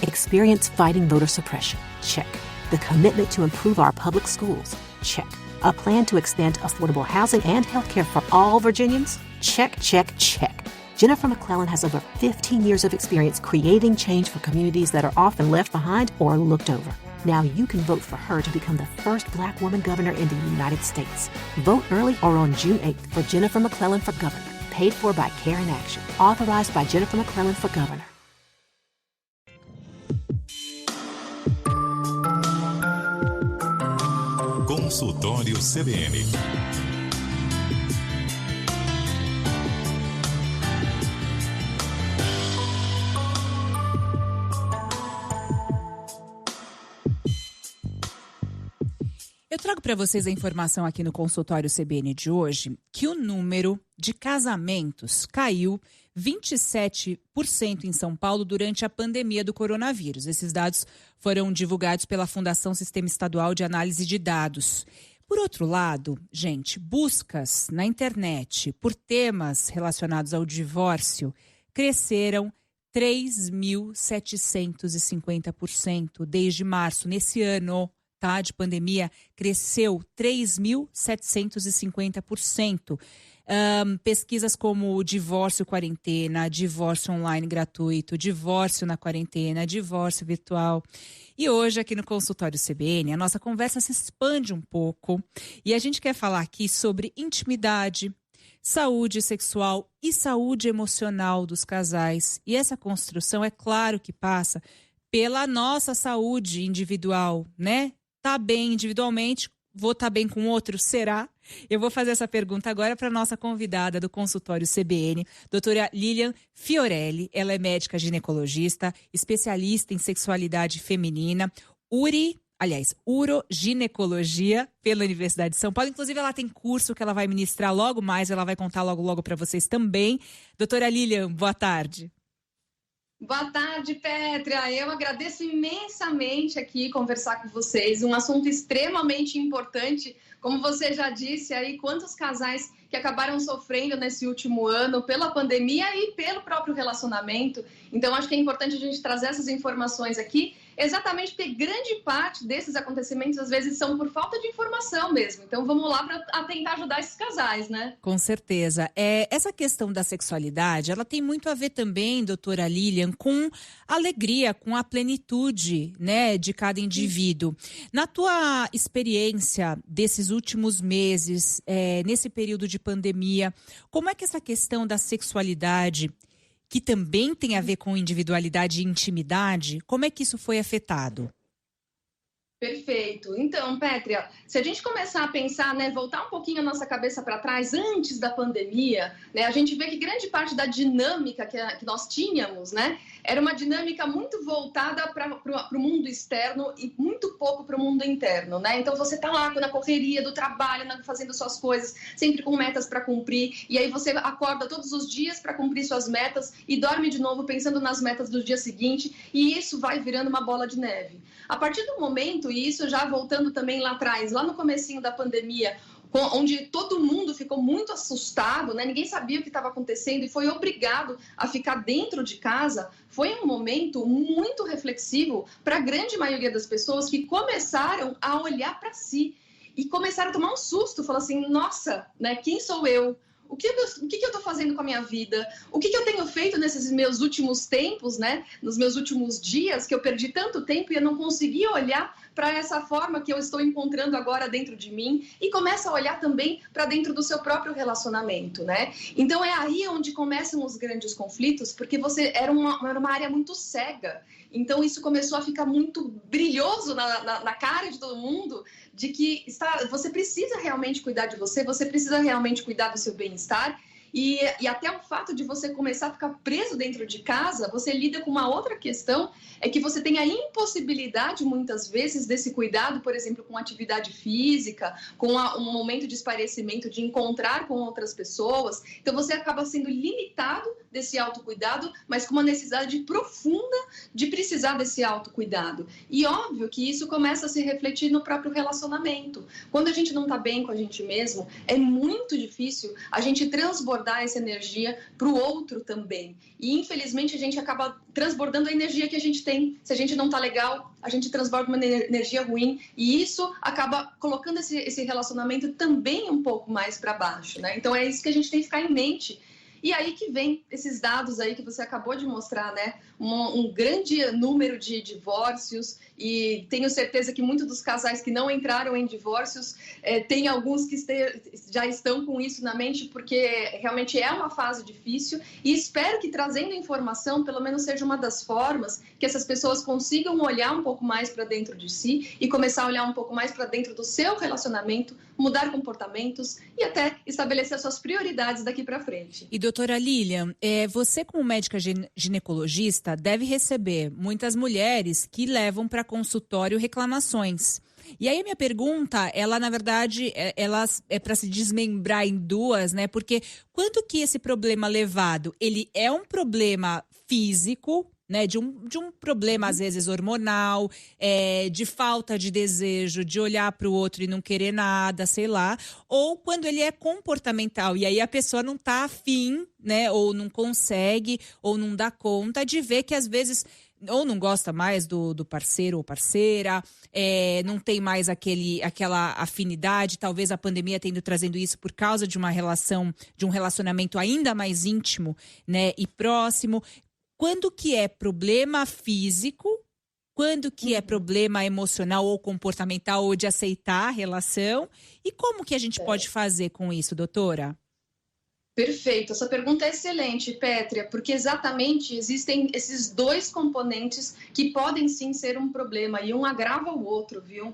Experience fighting voter suppression? Check. The commitment to improve our public schools? Check. A plan to extend affordable housing and health care for all Virginians? Check, check, check. Jennifer McClellan has over 15 years of experience creating change for communities that are often left behind or looked over. Now you can vote for her to become the first Black woman governor in the United States. Vote early or on June 8th for Jennifer McClellan for governor. Paid for by Care in Action. Authorized by Jennifer McClellan for governor. Consultório CBN. Eu trago para vocês a informação aqui no consultório CBN de hoje que o número de casamentos caiu 27% em São Paulo durante a pandemia do coronavírus. Esses dados foram divulgados pela Fundação Sistema Estadual de Análise de Dados. Por outro lado, gente, buscas na internet por temas relacionados ao divórcio cresceram 3.750% desde março. Nesse ano de pandemia, cresceu 3.750%. Pesquisas como divórcio quarentena, divórcio online gratuito, divórcio na quarentena, divórcio virtual. E hoje, aqui no consultório CBN, a nossa conversa se expande um pouco e a gente quer falar aqui sobre intimidade, saúde sexual e saúde emocional dos casais. E essa construção, é claro que passa pela nossa saúde individual, né? Tá bem individualmente, vou estar bem com outro, será? Eu vou fazer essa pergunta agora para a nossa convidada do consultório CBN, doutora Lilian Fiorelli. Ela é médica ginecologista, especialista em sexualidade feminina, uroginecologia pela Universidade de São Paulo. Inclusive, ela tem curso que ela vai ministrar logo mais, ela vai contar logo para vocês também. Doutora Lilian, boa tarde. Boa tarde, Pétria. Eu agradeço imensamente aqui conversar com vocês. Um assunto extremamente importante. Como você já disse aí, quantos casais que acabaram sofrendo nesse último ano pela pandemia e pelo próprio relacionamento. Então, acho que é importante a gente trazer essas informações aqui, exatamente porque grande parte desses acontecimentos, às vezes, são por falta de informação mesmo. Então, vamos lá para tentar ajudar esses casais, né? Com certeza. Essa questão da sexualidade, ela tem muito a ver também, doutora Lilian, com a alegria, com a plenitude, né, de cada indivíduo. Na tua experiência desses últimos meses, nesse período de pandemia, como é que essa questão da sexualidade, que também tem a ver com individualidade e intimidade, como é que isso foi afetado? Perfeito. Então, Pétria, se a gente começar a pensar, né, voltar um pouquinho a nossa cabeça para trás, antes da pandemia, né, a gente vê que grande parte da dinâmica que nós tínhamos, né, era uma dinâmica muito voltada para o mundo externo e muito pouco para o mundo interno, né? Então, você está lá na correria do trabalho, fazendo suas coisas, sempre com metas para cumprir, e aí você acorda todos os dias para cumprir suas metas e dorme de novo pensando nas metas do dia seguinte, e isso vai virando uma bola de neve. A partir do momento, e isso já voltando também lá atrás, lá no comecinho da pandemia, onde todo mundo ficou muito assustado, né? Ninguém sabia o que estava acontecendo e foi obrigado a ficar dentro de casa, foi um momento muito reflexivo para a grande maioria das pessoas que começaram a olhar para si e começaram a tomar um susto, falar assim, nossa, né? Quem sou eu? O que eu estou fazendo com a minha vida? O que eu tenho feito nesses meus últimos tempos, né? Nos meus últimos dias, que eu perdi tanto tempo e eu não consegui olhar para essa forma que eu estou encontrando agora dentro de mim e começa a olhar também para dentro do seu próprio relacionamento, né? Então é aí onde começam os grandes conflitos, porque você era uma área muito cega. Então isso começou a ficar muito brilhoso na cara de todo mundo, de que você precisa realmente cuidar de você, você precisa realmente cuidar do seu bem-estar. E até o fato de você começar a ficar preso dentro de casa, você lida com uma outra questão, é que você tem a impossibilidade, muitas vezes, desse cuidado, por exemplo, com atividade física, com um momento de esparecimento, de encontrar com outras pessoas. Então, você acaba sendo limitado desse autocuidado, mas com uma necessidade profunda de precisar desse autocuidado. E óbvio que isso começa a se refletir no próprio relacionamento. Quando a gente não está bem com a gente mesmo, é muito difícil a gente transbordar transbordar essa energia para o outro também. E, infelizmente, a gente acaba transbordando a energia que a gente tem. Se a gente não está legal, a gente transborda uma energia ruim. E isso acaba colocando esse relacionamento também um pouco mais para baixo, né? Então, é isso que a gente tem que ficar em mente. E aí que vem esses dados aí que você acabou de mostrar, né? Um grande número de divórcios, e tenho certeza que muitos dos casais que não entraram em divórcios, tem alguns que já estão com isso na mente, porque realmente é uma fase difícil, e espero que trazendo informação, pelo menos seja uma das formas que essas pessoas consigam olhar um pouco mais para dentro de si e começar a olhar um pouco mais para dentro do seu relacionamento, mudar comportamentos e até estabelecer as suas prioridades daqui para frente. E doutora Lilian, você como médica ginecologista deve receber muitas mulheres que levam para consultório reclamações. E aí a minha pergunta, ela na verdade, ela é para se desmembrar em duas, né? Porque quanto que esse problema levado, ele é um problema físico, né, de um problema, às vezes, hormonal, de falta de desejo, de olhar para o outro e não querer nada, sei lá, ou quando ele é comportamental, e aí a pessoa não está afim, né, ou não consegue, ou não dá conta de ver que, às vezes, ou não gosta mais do parceiro ou parceira, não tem mais aquela afinidade, talvez a pandemia trazendo isso por causa de uma relação, de um relacionamento ainda mais íntimo, né, e próximo. Quando que é problema físico, quando que é problema emocional ou comportamental ou de aceitar a relação, e como que a gente pode fazer com isso, doutora? Perfeito, essa pergunta é excelente, Pétria, porque exatamente existem esses dois componentes que podem sim ser um problema e um agrava o outro, viu?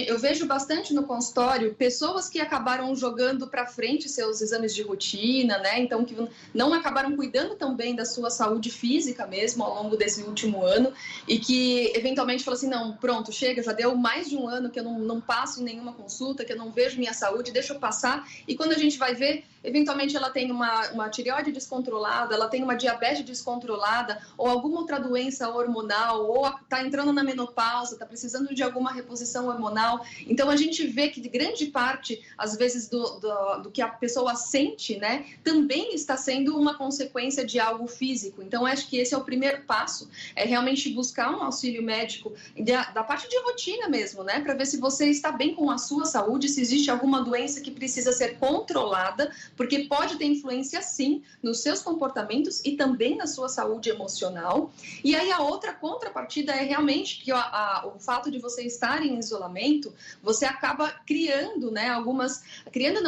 Eu vejo bastante no consultório pessoas que acabaram jogando para frente seus exames de rotina, né? Então, que não acabaram cuidando tão bem da sua saúde física mesmo ao longo desse último ano e que eventualmente falam assim, não, pronto, chega, já deu mais de um ano que eu não passo em nenhuma consulta, que eu não vejo minha saúde, deixa eu passar. E quando a gente vai ver, eventualmente ela tem uma tireoide descontrolada, ela tem uma diabetes descontrolada, ou alguma outra doença hormonal, ou está entrando na menopausa, está precisando de alguma reposição hormonal. Então, a gente vê que grande parte, às vezes, do que a pessoa sente, né, também está sendo uma consequência de algo físico. Então, acho que esse é o primeiro passo, é realmente buscar um auxílio médico da parte de rotina mesmo, né, para ver se você está bem com a sua saúde, se existe alguma doença que precisa ser controlada, porque pode ter influência, sim, nos seus comportamentos e também na sua saúde emocional. E aí a outra contrapartida é realmente que o fato de você estar em isolamento, você acaba criando, né,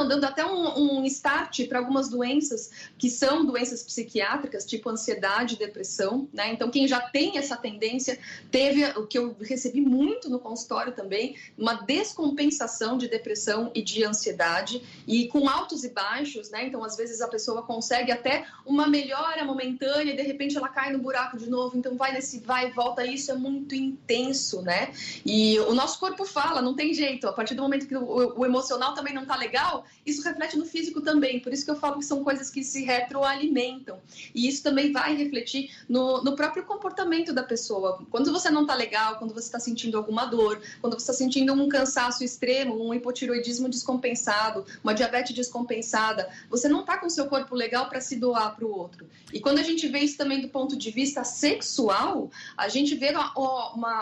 dando até um start para algumas doenças que são doenças psiquiátricas, tipo ansiedade, depressão, né? Então, quem já tem essa tendência, teve o que eu recebi muito no consultório também, uma descompensação de depressão e de ansiedade, e com altos e baixos, né? Então, às vezes a pessoa consegue até uma melhora momentânea e de repente ela cai no buraco de novo, então vai e volta, isso é muito intenso, né? E o nosso corpo fala, não tem jeito, a partir do momento que o emocional também não tá legal, isso reflete no físico também, por isso que eu falo que são coisas que se retroalimentam, e isso também vai refletir no próprio comportamento da pessoa. Quando você não tá legal, quando você está sentindo alguma dor, quando você está sentindo um cansaço extremo, um hipotiroidismo descompensado, uma diabetes descompensada, você não está com o seu corpo legal para se doar para o outro. E quando a gente vê isso também do ponto de vista sexual, a gente vê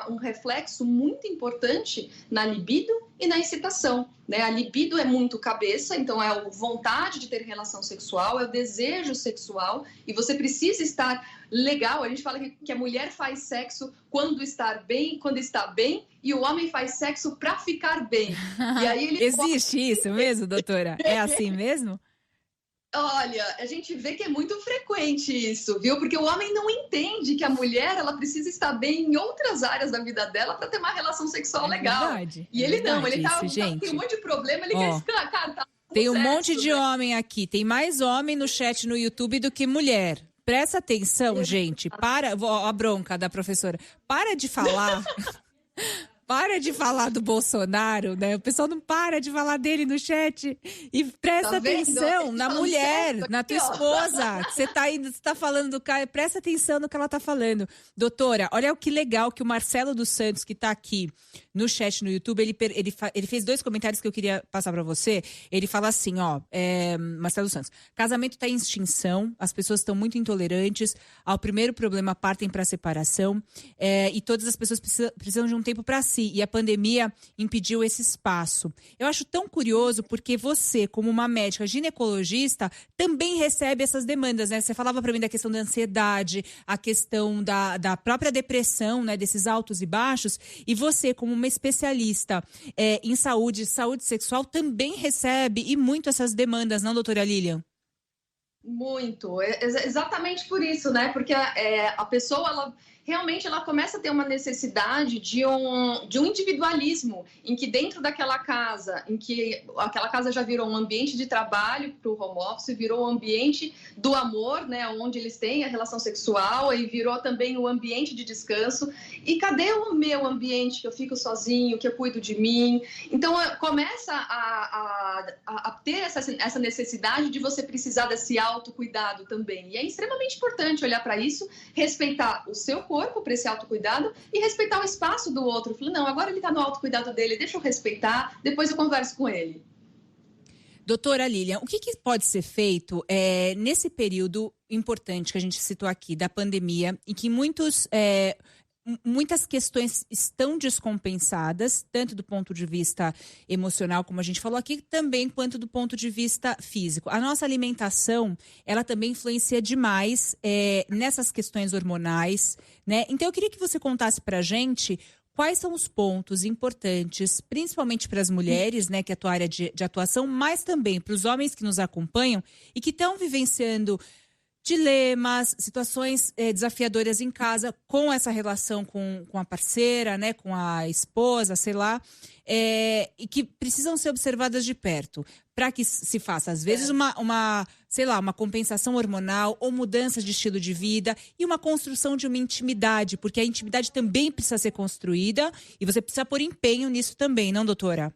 um reflexo muito importante na libido e na excitação, né? A libido é muito cabeça, então é a vontade de ter relação sexual, é o desejo sexual, e você precisa estar legal. A gente fala que a mulher faz sexo quando está bem, e o homem faz sexo para ficar bem. E aí Existe isso mesmo, doutora? É assim mesmo? Olha, a gente vê que é muito frequente isso, viu? Porque o homem não entende que a mulher, ela precisa estar bem em outras áreas da vida dela para ter uma relação sexual legal. Verdade, e ele não, ele tem um monte de problema, ele quer ficar, cara, tá tem um sexo, monte de homem aqui, tem mais homem no chat no YouTube do que mulher. Presta atenção, gente, a bronca da professora, para de falar... Para de falar do Bolsonaro, né? O pessoal não para de falar dele no chat. E presta atenção na mulher, na tua esposa. Você tá falando do cara, presta atenção no que ela tá falando. Doutora, olha que legal que o Marcelo dos Santos, que tá aqui no chat no YouTube, ele fez 2 comentários que eu queria passar para você. Ele fala assim, Marcelo Santos, casamento está em extinção, as pessoas estão muito intolerantes, ao primeiro problema partem para a separação, e todas as pessoas precisam de um tempo para si, e a pandemia impediu esse espaço. Eu acho tão curioso porque você, como uma médica ginecologista, também recebe essas demandas, né? Você falava para mim da questão da ansiedade, a questão da própria depressão, né? Desses altos e baixos, e você, como uma especialista em saúde sexual, também recebe e muito essas demandas, não, doutora Lilian? Muito, exatamente por isso, né? Porque a pessoa, realmente ela começa a ter uma necessidade de um individualismo, em que dentro daquela casa, em que aquela casa já virou um ambiente de trabalho para o home office, virou um ambiente do amor, né? Onde eles têm a relação sexual, e virou também o ambiente de descanso. E cadê o meu ambiente, que eu fico sozinho, que eu cuido de mim? Então começa a ter essa necessidade de você precisar desse autocuidado também. E é extremamente importante olhar para isso, respeitar o seu corpo para esse autocuidado e respeitar o espaço do outro. Falei, não, agora ele está no autocuidado dele, deixa eu respeitar, depois eu converso com ele. Doutora Lilian, o que pode ser feito nesse período importante que a gente citou aqui, da pandemia, em que muitas questões estão descompensadas, tanto do ponto de vista emocional, como a gente falou aqui, também quanto do ponto de vista físico. A nossa alimentação, ela também influencia demais nessas questões hormonais, né? Então, eu queria que você contasse pra gente quais são os pontos importantes, principalmente para as mulheres, né, que é a tua área de atuação, mas também para os homens que nos acompanham e que estão vivenciando dilemas, situações desafiadoras em casa com essa relação com a parceira, né, com a esposa, sei lá, e que precisam ser observadas de perto, para que se faça, às vezes, uma compensação hormonal ou mudança de estilo de vida e uma construção de uma intimidade, porque a intimidade também precisa ser construída e você precisa pôr empenho nisso também, não, doutora?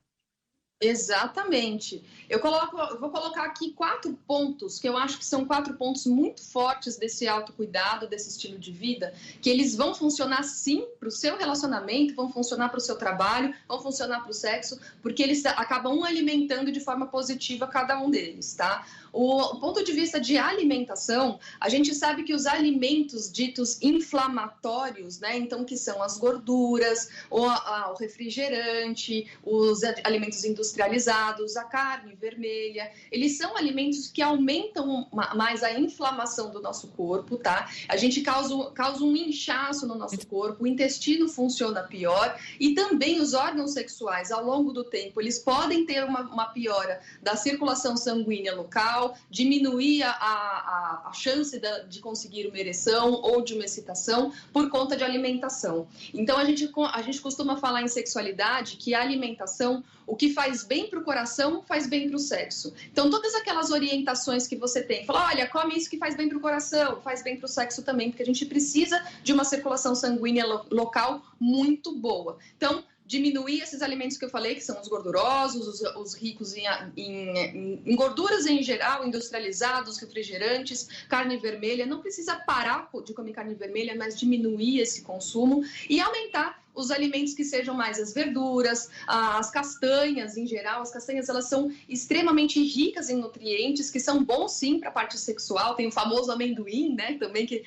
Exatamente. Eu vou colocar aqui 4 pontos, que eu acho que são 4 pontos muito fortes desse autocuidado, desse estilo de vida, que eles vão funcionar sim para o seu relacionamento, vão funcionar para o seu trabalho, vão funcionar para o sexo, porque eles acabam alimentando de forma positiva cada um deles, tá? O ponto de vista de alimentação, a gente sabe que os alimentos ditos inflamatórios, né? Então, que são as gorduras, o refrigerante, os alimentos industrializados, a carne vermelha, eles são alimentos que aumentam mais a inflamação do nosso corpo, tá? A gente causa um inchaço no nosso corpo, o intestino funciona pior e também os órgãos sexuais, ao longo do tempo, eles podem ter uma piora da circulação sanguínea local, diminuir a chance de conseguir uma ereção ou de uma excitação por conta de alimentação. Então, a gente costuma falar em sexualidade que a alimentação, o que faz bem para o coração, faz bem para o sexo. Então, todas aquelas orientações que você tem, fala, olha, come isso que faz bem para o coração, faz bem para o sexo também, porque a gente precisa de uma circulação sanguínea local muito boa. Então, diminuir esses alimentos que eu falei, que são os gordurosos, os ricos em gorduras em geral, industrializados, refrigerantes, carne vermelha. Não precisa parar de comer carne vermelha, mas diminuir esse consumo e aumentar os alimentos que sejam mais as verduras, as castanhas em geral. As castanhas, elas são extremamente ricas em nutrientes, que são bons sim para a parte sexual. Tem o famoso amendoim, né, também, que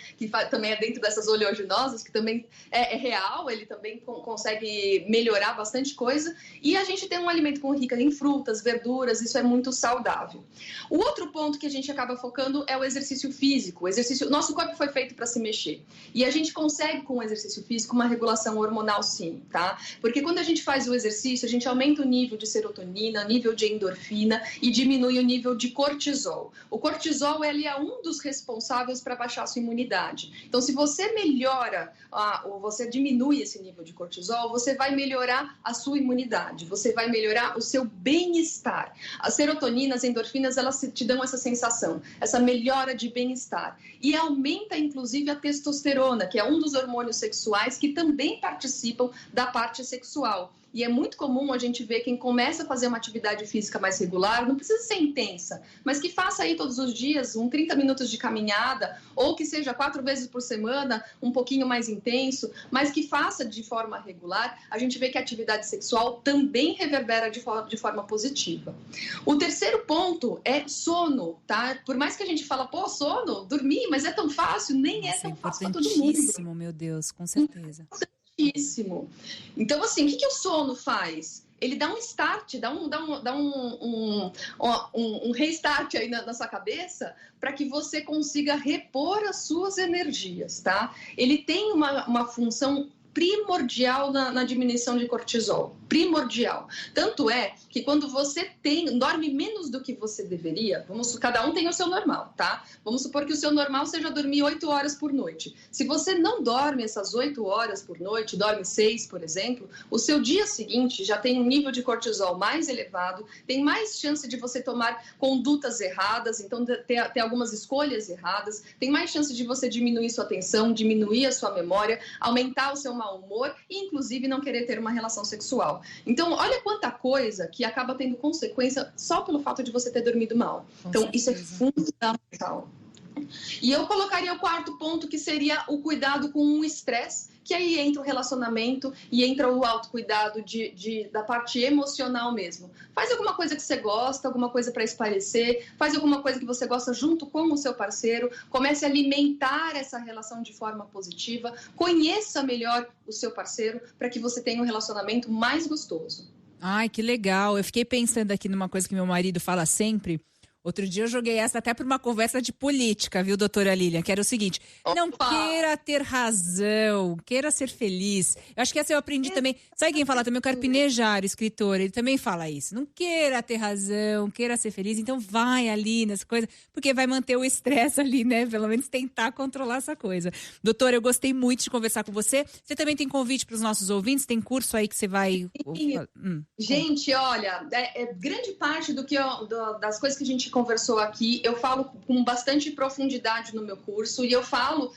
também é dentro dessas oleaginosas, que também é real, ele também consegue melhorar bastante coisa. E a gente tem um alimento rico em frutas, verduras, isso é muito saudável. O outro ponto que a gente acaba focando é o exercício físico. Nosso corpo foi feito para se mexer. E a gente consegue, com o exercício físico, uma regulação hormonal sim, tá? Porque quando a gente faz o exercício, a gente aumenta o nível de serotonina, nível de endorfina e diminui o nível de cortisol. O cortisol, ele é um dos responsáveis para baixar a sua imunidade. Então, se você melhora, ou você diminui esse nível de cortisol, você vai melhorar a sua imunidade, você vai melhorar o seu bem-estar. As serotoninas, as endorfinas, elas te dão essa sensação, essa melhora de bem-estar. E aumenta, inclusive, a testosterona, que é um dos hormônios sexuais que também participa participam da parte sexual. E é muito comum a gente ver quem começa a fazer uma atividade física mais regular, não precisa ser intensa, mas que faça aí todos os dias 30 minutos de caminhada, ou que seja 4 vezes por semana, um pouquinho mais intenso, mas que faça de forma regular, a gente vê que a atividade sexual também reverbera de forma positiva. O terceiro ponto é sono, tá? Por mais que a gente fala, pô, sono, dormir, mas é tão fácil, nem é tão fácil para todo mundo. Importantíssimo, meu Deus, com certeza. Então, assim, o que o sono faz? Ele dá um start, dá um restart aí na sua cabeça para que você consiga repor as suas energias, tá? Ele tem uma função primordial na diminuição de cortisol, primordial. Tanto é que quando você dorme menos do que você deveria, cada um tem o seu normal, tá? Vamos supor que o seu normal seja dormir 8 horas por noite. Se você não dorme essas 8 horas por noite, dorme 6, por exemplo, o seu dia seguinte já tem um nível de cortisol mais elevado, tem mais chance de você tomar condutas erradas, então ter algumas escolhas erradas, tem mais chance de você diminuir sua atenção, diminuir a sua memória, aumentar o seu mau humor e, inclusive, não querer ter uma relação sexual. Então, olha quanta coisa que acaba tendo consequência só pelo fato de você ter dormido mal. Então, isso é fundamental. E eu colocaria o quarto ponto, que seria o cuidado com o estresse, que aí entra o relacionamento e entra o autocuidado da parte emocional mesmo. Faz alguma coisa que você gosta, alguma coisa para espairecer, faz alguma coisa que você gosta junto com o seu parceiro, comece a alimentar essa relação de forma positiva, conheça melhor o seu parceiro para que você tenha um relacionamento mais gostoso. Ai, que legal. Eu fiquei pensando aqui numa coisa que meu marido fala sempre. Outro dia eu joguei essa até por uma conversa de política, viu, doutora Lilian? Que era o seguinte, não queira ter razão, queira ser feliz. Eu acho que essa eu aprendi também. Sabe quem fala também? O Carpinejar, o escritor, ele também fala isso. Não queira ter razão, queira ser feliz, então vai ali nessa coisa, porque vai manter o estresse ali, né? Pelo menos tentar controlar essa coisa. Doutora, eu gostei muito de conversar com você. Você também tem convite para os nossos ouvintes? Tem curso aí que você vai... Gente, olha, grande parte das coisas que a gente conversou aqui, eu falo com bastante profundidade no meu curso, e eu falo,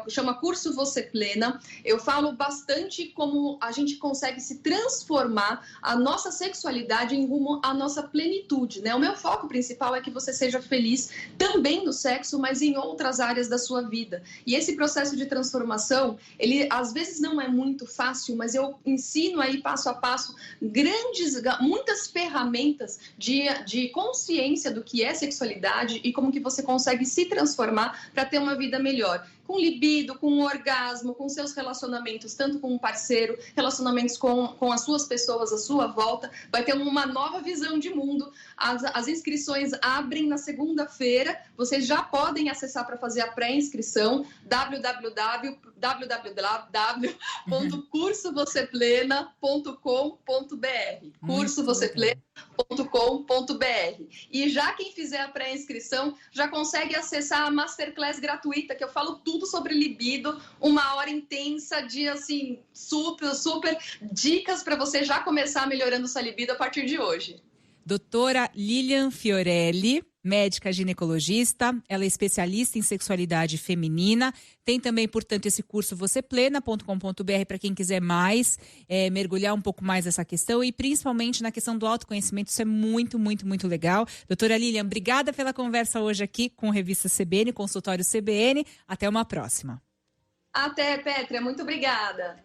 chama Curso Você Plena, eu falo bastante como a gente consegue se transformar a nossa sexualidade em rumo à nossa plenitude, né? O meu foco principal é que você seja feliz também no sexo, mas em outras áreas da sua vida. E esse processo de transformação, ele às vezes não é muito fácil, mas eu ensino aí passo a passo muitas ferramentas de consciência do que é sexualidade e como que você consegue se transformar para ter uma vida melhor. Com libido, com orgasmo, com seus relacionamentos, tanto com um parceiro, relacionamentos com as suas pessoas à sua volta, vai ter uma nova visão de mundo. As inscrições abrem na segunda-feira, vocês já podem acessar para fazer a pré-inscrição, www.cursovoceplena.com.br cursovoceplena.com.br. E já quem fizer a pré-inscrição já consegue acessar a Masterclass gratuita, que eu falo tudo sobre libido, 1 hora intensa de, assim, super dicas para você já começar melhorando sua libido a partir de hoje. Doutora Lilian Fiorelli, médica ginecologista, ela é especialista em sexualidade feminina, tem também, portanto, esse curso vocêplena.com.br para quem quiser mais, mergulhar um pouco mais nessa questão e principalmente na questão do autoconhecimento, isso é muito, muito, muito legal. Doutora Lilian, obrigada pela conversa hoje aqui com a Revista CBN, Consultório CBN, até uma próxima. Até, Pétria, muito obrigada.